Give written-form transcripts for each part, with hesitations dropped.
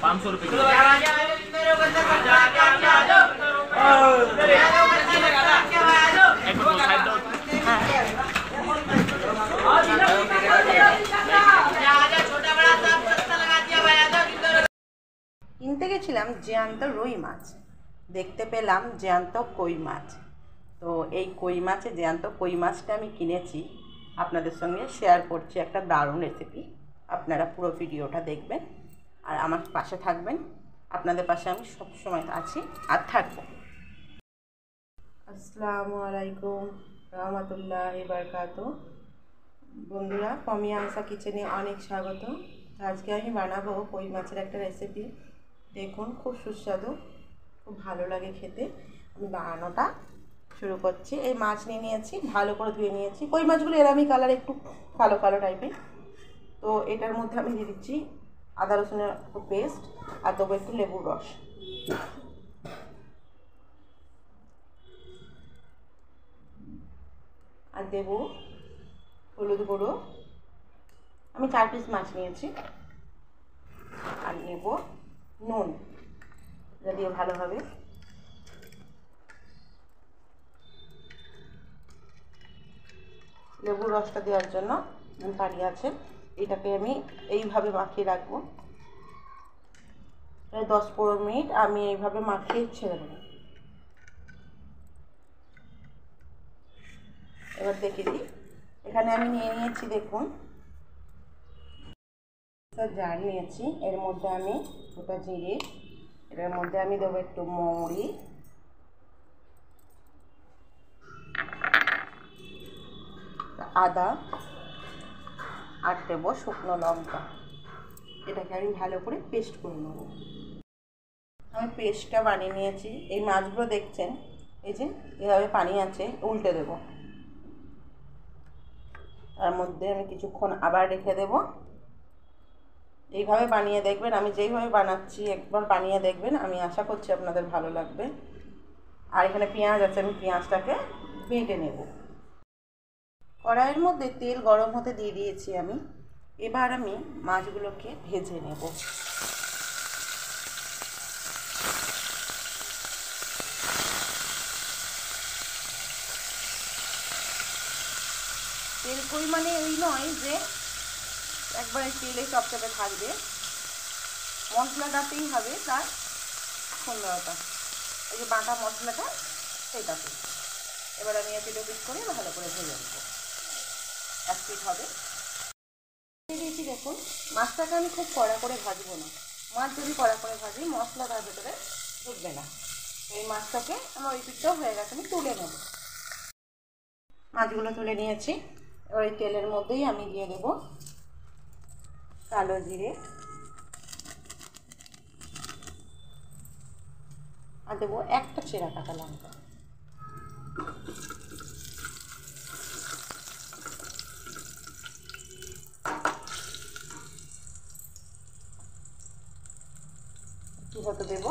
500 रुपये কিনতে গেছিলাম জ্যান্ত রুই মাছ, দেখতে পেলাম জ্যান্ত কই মাছ। তো এই কই মাছে জ্যান্ত কই মাছটা আমি কিনেছি, আপনাদের সঙ্গে শেয়ার করছি একটা দারুণ রেসিপি। আপনারা পুরো ভিডিওটা দেখবেন আর আমার পাশে থাকবেন। আপনাদের পাশে আমি সব সময় আছি আর থাকবো। আসসালামু আলাইকুম রহমতুল্লাহি বারাকাতুহু। বন্ধুরা, পমি আনসা কিচেনে অনেক স্বাগত। আজকে আমি বানাবো কই মাছের একটা রেসিপি। দেখুন, খুব সুস্বাদু, খুব ভালো লাগে খেতে। আমি বানানোটা শুরু করছি। এই মাছ নিয়ে নিয়েছি, ভালো করে ধুয়ে নিয়েছি। কই মাছগুলো এরমই কালার, একটু কালো কালো টাইপের। তো এটার মধ্যে আমি দিয়ে দিচ্ছি আদা রসুনের একটু পেস্ট আর দেবো একটু লেবুর রস। আর দেবো হলুদ গুঁড়ো, আমি 4 পিস মাছ নিয়েছি। আর নেব নুন, যা দিয়ে ভালো হবে। লেবুর রসটা দেওয়ার জন্য পানি আছে, এটাকে আমি এইভাবে মাখিয়ে রাখবো। প্রায় 10-15 মিনিট আমি এইভাবে মাখিয়ে ছেড়ে দেবো। এবার দেখে দিই, এখানে আমি নিয়ে নিয়েছি, দেখুন জার নিয়েছি। এর মধ্যে আমি গোটা জিরে, এর মধ্যে আমি দেবো একটু মৌরি, আদা আর দেবো শুকনো লঙ্কা। এটাকে আমি ভালো করে পেস্ট করে নেব। আমি পেস্টটা বানিয়ে নিয়েছি। এই মাছগুলো দেখছেন, এই যে এভাবে পানি আছে, উল্টে দেব। তার মধ্যে আমি কিছুক্ষণ আবার রেখে দেব। এইভাবে বানিয়ে দেখবেন, আমি যেইভাবে বানাচ্ছি একবার বানিয়ে দেখবেন, আমি আশা করছি আপনাদের ভালো লাগবে। আর এখানে পেঁয়াজ আছে, আমি পেঁয়াজটাকে বেটে নেব। কড়াইয়ের মধ্যে তেল গরম হতে দিয়ে দিয়েছি আমি। এবার আমি মাছগুলোকে ভেজে নেব। তেল কই মানে এই নয় যে একবারে তেলে চপচপে থাকবে, মশলাটাতেই হবে তার সুন্দরতা। এই যে বাটা মশলাটা, সেইটাতে এবার আমি এপিট ওপিট করে ভালো করে ভেজে নেব। 1 পিট হবে। দিয়েছি, দেখুন মাছটাকে আমি খুব কড়া করে ভাজবো না। মাছ যদি কড়া করে ভাজি, মশলা তার ভেতরে ঢুকবে না। এই মাছটাকে আমার ওই পিঠটাও হয়ে গেছে, আমি তুলে নেব। মাছগুলো তুলে নিয়েছি। এবার ওই তেলের মধ্যেই আমি দিয়ে দেব কালো জিরে আর দেবো একটা চেরা কাটা লঙ্কা। একটু হতে দেব।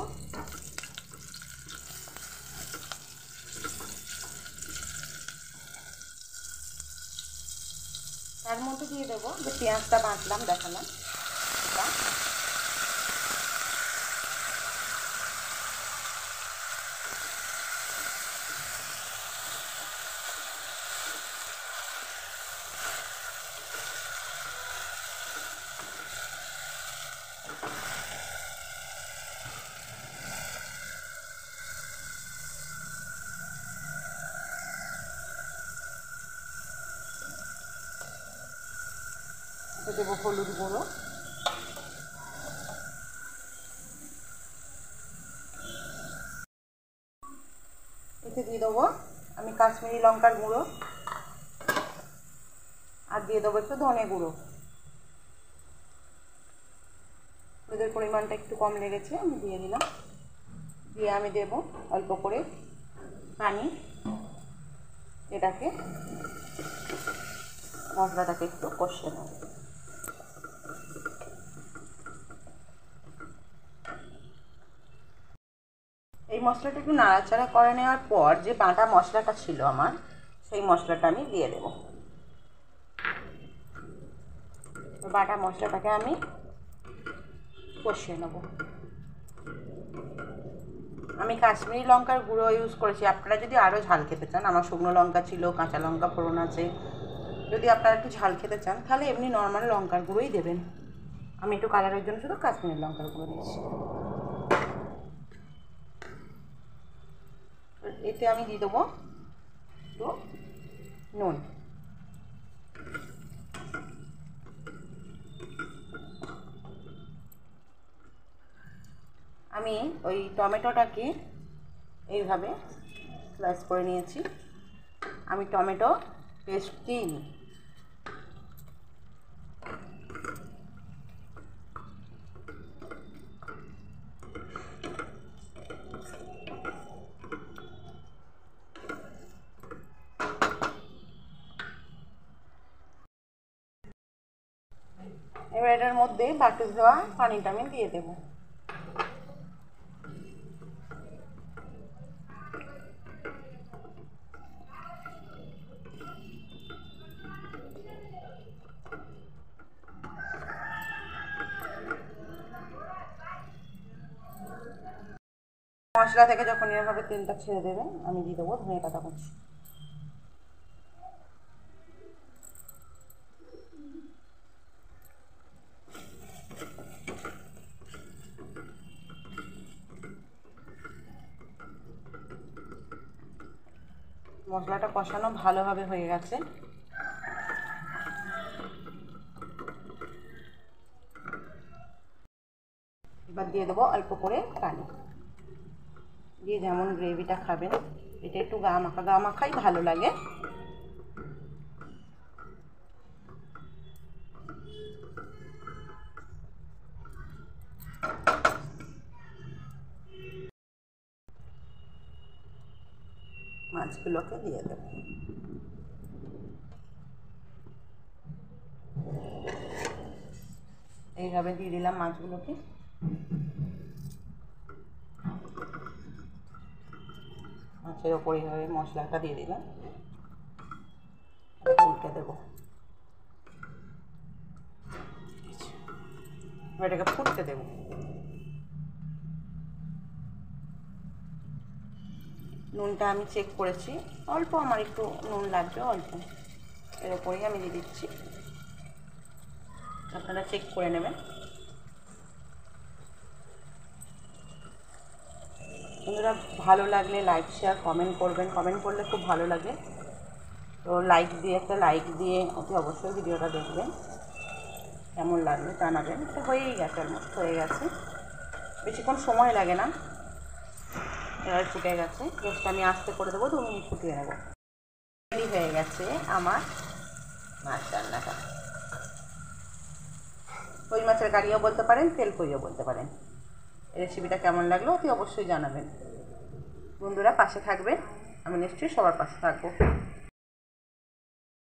তার মধ্যে দিয়ে দেবো যে পেঁয়াজটা বাটলাম, দেখালাম এটা। দেবো হলুদ গুঁড়ো, এতে দিয়ে দেবো আমি কাশ্মীরি লঙ্কার গুঁড়ো, আর দিয়ে দেবো একটু ধনে গুঁড়ো। হলুদের পরিমাণটা একটু কম লেগেছে, আমি দিয়ে দিলাম। দিয়ে আমি দেব অল্প করে পানি। এটাকে মশলাটাকে একটু কষিয়ে নেব। এই মশলাটা একটু নাড়াচাড়া করে নেওয়ার পর যে বাটা মশলাটা ছিল আমার, সেই মশলাটা আমি দিয়ে দেব। বাটা মশলাটাকে আমি কষিয়ে নেব। আমি কাশ্মীরি লঙ্কার গুঁড়ো ইউজ করেছি। আপনারা যদি আরও ঝাল খেতে চান, আমার শুকনো লঙ্কা ছিল, কাঁচা লঙ্কা ফোড়ন আছে, যদি আপনারা একটু ঝাল খেতে চান তাহলে এমনি নর্মাল লঙ্কার গুঁড়োই দেবেন। আমি একটু কালারের জন্য শুধু কাশ্মীরি লঙ্কার গুঁড়ো দিয়েছি। এতে আমি দিয়ে দেবো একটু নুন। আমি ওই টমেটোটাকে এইভাবে স্লাইস করে নিয়েছি। আমি টমেটো পেস্ট দিইনি। এবার এটার মধ্যে বাটি দেওয়া পানিটা আমি দিয়ে দেবো। মশলা থেকে যখন এভাবে তেলটা ছেড়ে দেবে আমি দিয়ে দেবো ধনে পাতা কুচি। মশলাটা কষানো ভালোভাবে হয়ে গেছে। এবার দিয়ে দেবো অল্প করে পানি দিয়ে, যেমন গ্রেভিটা খাবেন, এটা একটু গা মাখাই ভালো লাগে। মাছগুলোকে দিয়ে দেব। এইভাবে দিয়ে দিলাম মাছগুলোকে। মাছের ওপর এইভাবে মশলাটা দিয়ে দিলাম, উল্টে দেবো। এটাকে ফুটতে দেবো। নুনটা আমি চেক করেছি, অল্প, আমার একটু নুন লাগবে অল্প, এর ওপরেই আমি দিয়ে দিচ্ছি। আপনারা চেক করে নেবেন। বন্ধুরা, ভালো লাগলে লাইক শেয়ার কমেন্ট করবেন। কমেন্ট করলে খুব ভালো লাগে, তো একটা লাইক দিয়ে অতি অবশ্যই ভিডিওটা দেখবেন। কেমন লাগলো জানাবেন। তো হয়েই গেছে, অলমোস্ট হয়ে গেছে, বেশিক্ষণ সময় লাগে না। এবার ফুটে গেছে, গ্যাসটা আমি আস্তে করে দেবো, 2 মিনিট ফুটিয়ে নেবো। রেডি হয়ে গেছে আমার মাছ রান্নাটা। কই মাছের কারিও বলতে পারেন, তেল কইও বলতে পারেন। এই রেসিপিটা কেমন লাগলো অতি অবশ্যই জানাবেন। বন্ধুরা পাশে থাকবেন, আমি নিশ্চয়ই সবার পাশে থাকবো।